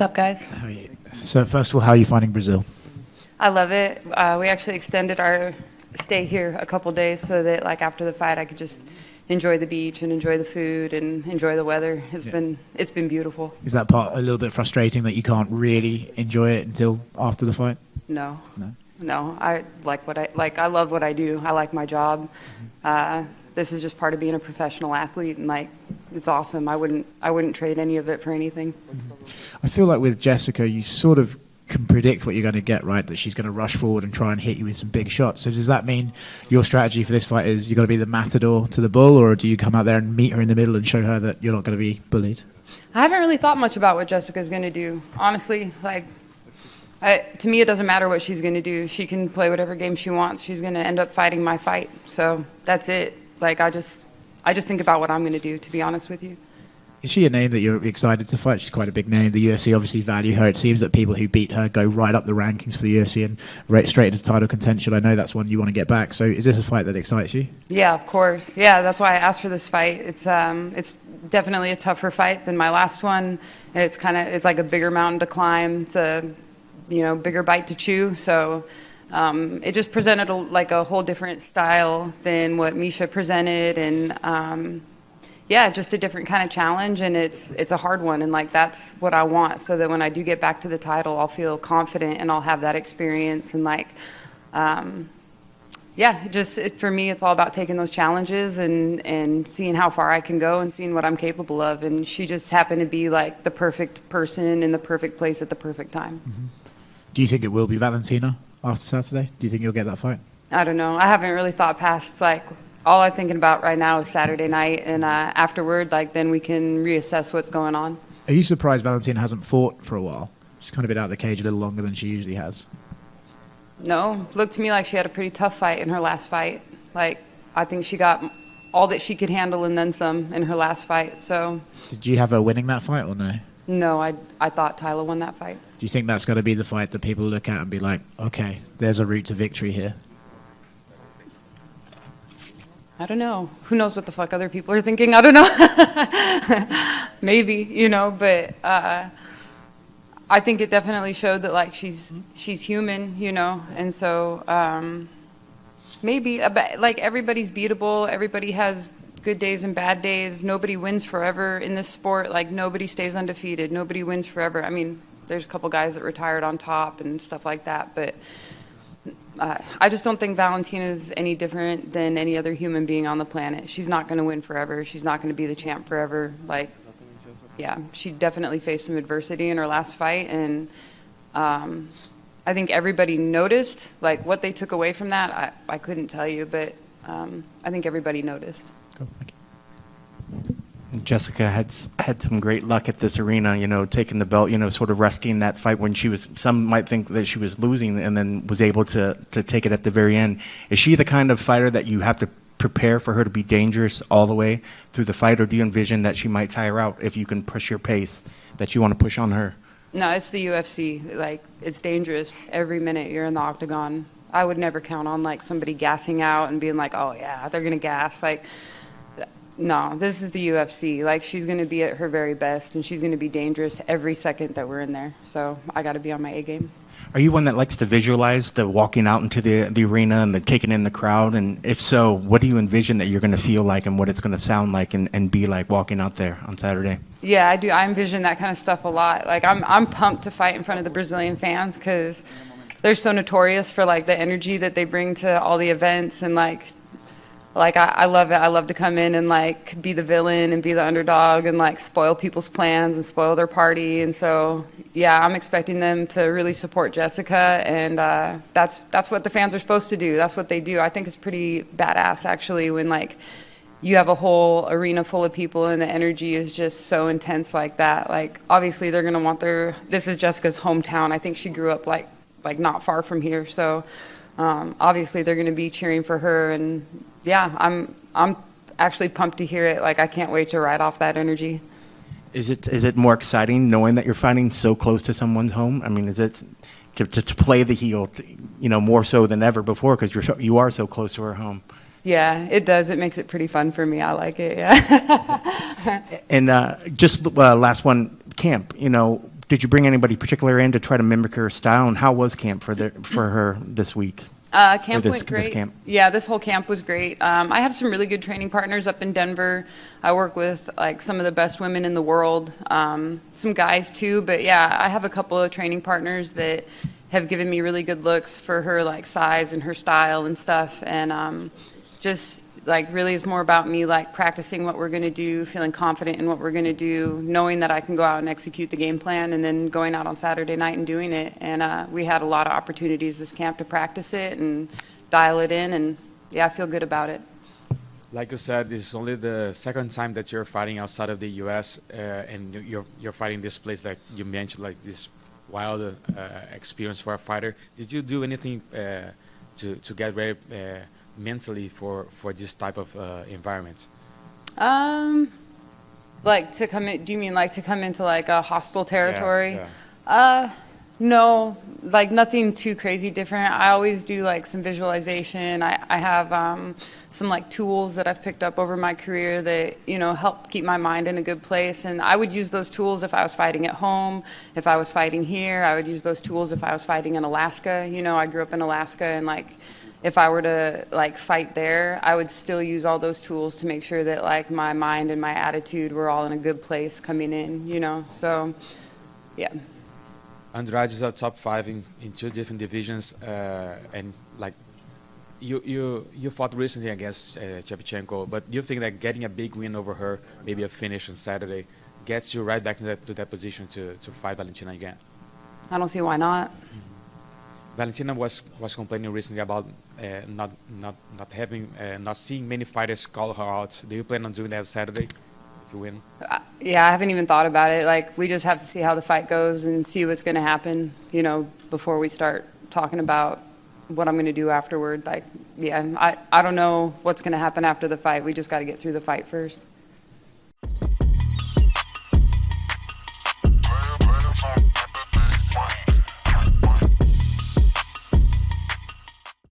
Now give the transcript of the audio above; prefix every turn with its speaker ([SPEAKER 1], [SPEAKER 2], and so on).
[SPEAKER 1] What's up, guys?
[SPEAKER 2] How are you? So first of all, how are you finding Brazil?
[SPEAKER 1] I love it. We actually extended our stay here a couple days so that, like, after the fight, I could just enjoy the beach and enjoy the food and enjoy the weather. It's been beautiful.
[SPEAKER 2] Is that part a little bit frustrating that you can't really enjoy it until after the fight?
[SPEAKER 1] No. I like what I like. I love what I do. I like my job. This is just part of being a professional athlete, and like, it's awesome. I wouldn't trade any of it for anything.
[SPEAKER 2] I feel like with Jessica, you sort of can predict what you're going to get, right? That she's going to rush forward and try and hit you with some big shots. So does that mean your strategy for this fight is you're going to be the matador to the bull, or do you come out there and meet her in the middle and show her that you're not going to be bullied?
[SPEAKER 1] I haven't really thought much about what Jessica's going to do, honestly. Like, to me, it doesn't matter what she's going to do. She can play whatever game she wants. She's going to end up fighting my fight. So that's it. Like, I just think about what I'm going to do, to be honest with you.
[SPEAKER 2] Is she a name that you're excited to fight? She's quite a big name. The UFC obviously value her. It seems that people who beat her go right up the rankings for the UFC and right straight into title contention. I know that's one you want to get back. So is this a fight that excites you?
[SPEAKER 1] Yeah, of course. Yeah, that's why I asked for this fight. It's definitely a tougher fight than my last one. It's like a bigger mountain to climb. It's a bigger bite to chew. So it just presented a whole different style than what Misha presented, and just a different kind of challenge, and it's a hard one, and like, that's what I want, so that when I do get back to the title, I'll feel confident and I'll have that experience, and like, for me, it's all about taking those challenges and seeing how far I can go and seeing what I'm capable of, and she just happened to be like the perfect person in the perfect place at the perfect time.
[SPEAKER 2] Mm-hmm. Do you think it will be Valentina after Saturday? Do you think you'll get that fight?
[SPEAKER 1] I don't know. I haven't really thought past, like, all I'm thinking about right now is Saturday night, and afterward, like, then we can reassess what's going on.
[SPEAKER 2] Are you surprised Valentina hasn't fought for a while? She's kind of been out of the cage a little longer than she usually has.
[SPEAKER 1] No, looked to me like she had a pretty tough fight in her last fight. Like, I think she got all that she could handle and then some in her last fight. So,
[SPEAKER 2] did you have her winning that fight or no?
[SPEAKER 1] No, I thought Tyler won that fight.
[SPEAKER 2] Do you think that's got to be the fight that people look at and be like, okay, there's a route to victory here?
[SPEAKER 1] I don't know. Who knows what the fuck other people are thinking? I don't know. Maybe, but I think it definitely showed that, like, she's human, and so maybe, like, everybody's beatable. Everybody has good days and bad days. Nobody wins forever in this sport. Like, nobody stays undefeated. Nobody wins forever. I mean, there's a couple guys that retired on top and stuff like that, but I just don't think Valentina is any different than any other human being on the planet. She's not going to win forever. She's not going to be the champ forever. Like, yeah, she definitely faced some adversity in her last fight, and I think everybody noticed. Like, what they took away from that, I couldn't tell you, but I think everybody noticed.
[SPEAKER 2] Cool, thank you.
[SPEAKER 3] Jessica had some great luck at this arena, taking the belt, sort of resting that fight when some might think that she was losing, and then was able to take it at the very end. Is she the kind of fighter that you have to prepare for her to be dangerous all the way through the fight, or do you envision that she might tire out if you can push your pace that you want to push on her?
[SPEAKER 1] No, it's the UFC. Like, it's dangerous every minute you're in the octagon. I would never count on, like, somebody gassing out and being like, oh yeah, they're going to gas. Like, no, this is the UFC. Like, she's going to be at her very best, and she's going to be dangerous every second that we're in there. So I got to be on my A game.
[SPEAKER 3] Are you one that likes to visualize the walking out into the arena and the taking in the crowd? And if so, what do you envision that you're going to feel like and what it's going to sound like and be like walking out there on Saturday?
[SPEAKER 1] Yeah, I do. I envision that kind of stuff a lot. Like, I'm pumped to fight in front of the Brazilian fans because they're so notorious for, like, the energy that they bring to all the events, and like I love it. I love to come in and, like, be the villain and be the underdog and, like, spoil people's plans and spoil their party. And so, yeah, I'm expecting them to really support Jessica, and that's what the fans are supposed to do. That's what they do. I think it's pretty badass, actually, when, like, you have a whole arena full of people and the energy is just so intense like that. Like, obviously they're going to want this is Jessica's hometown. I think she grew up, like not far from here. So obviously they're going to be cheering for her, and yeah, I'm actually pumped to hear it. Like, I can't wait to ride off that energy.
[SPEAKER 3] Is it more exciting knowing that you're fighting so close to someone's home? I mean, is it to play the heel, more so than ever before because you are so close to her home?
[SPEAKER 1] Yeah, it does. It makes it pretty fun for me. I like it. Yeah.
[SPEAKER 3] And just last one, camp. Did you bring anybody particular in to try to mimic her style? And how was camp for her this week?
[SPEAKER 1] Camp went great.
[SPEAKER 3] This camp?
[SPEAKER 1] Yeah, this whole camp was great. I have some really good training partners up in Denver. I work with like some of the best women in the world, some guys too. But yeah, I have a couple of training partners that have given me really good looks for her like size and her style and stuff. And just like really is more about me like practicing what we're going to do, feeling confident in what we're going to do, knowing that I can go out and execute the game plan, and then going out on Saturday night and doing it. And we had a lot of opportunities this camp to practice it and dial it in, and yeah, I feel good about it.
[SPEAKER 4] Like you said, this is only the second time that you're fighting outside of the U.S. And you're fighting this place that you mentioned, like this wild experience for a fighter. Did you do anything to get ready mentally for this type of environment?
[SPEAKER 1] Like to come in, do you mean like to come into like a hostile territory?
[SPEAKER 4] Yeah.
[SPEAKER 1] No, like nothing too crazy different. I always do like some visualization. I have some like tools that I've picked up over my career that, you know, help keep my mind in a good place. And I would use those tools if I was fighting at home, if I was fighting here. I would use those tools if I was fighting in Alaska. You know, I grew up in Alaska, and like if I were to like fight there, I would still use all those tools to make sure that like my mind and my attitude were all in a good place coming in, you know. So, yeah.
[SPEAKER 4] Andrade is a top 5 in 2 different divisions, and like you fought recently against Shevchenko, but do you think that getting a big win over her, maybe a finish on Saturday, gets you right back to that position to fight Valentina again?
[SPEAKER 1] I don't see why not.
[SPEAKER 4] Mm-hmm. Valentina was complaining recently about not seeing many fighters call her out. Do you plan on doing that Saturday if you win?
[SPEAKER 1] Yeah, I haven't even thought about it. Like, we just have to see how the fight goes and see what's going to happen, you know, before we start talking about what I'm going to do afterward. Like, yeah, I don't know what's going to happen after the fight. We just got to get through the fight first.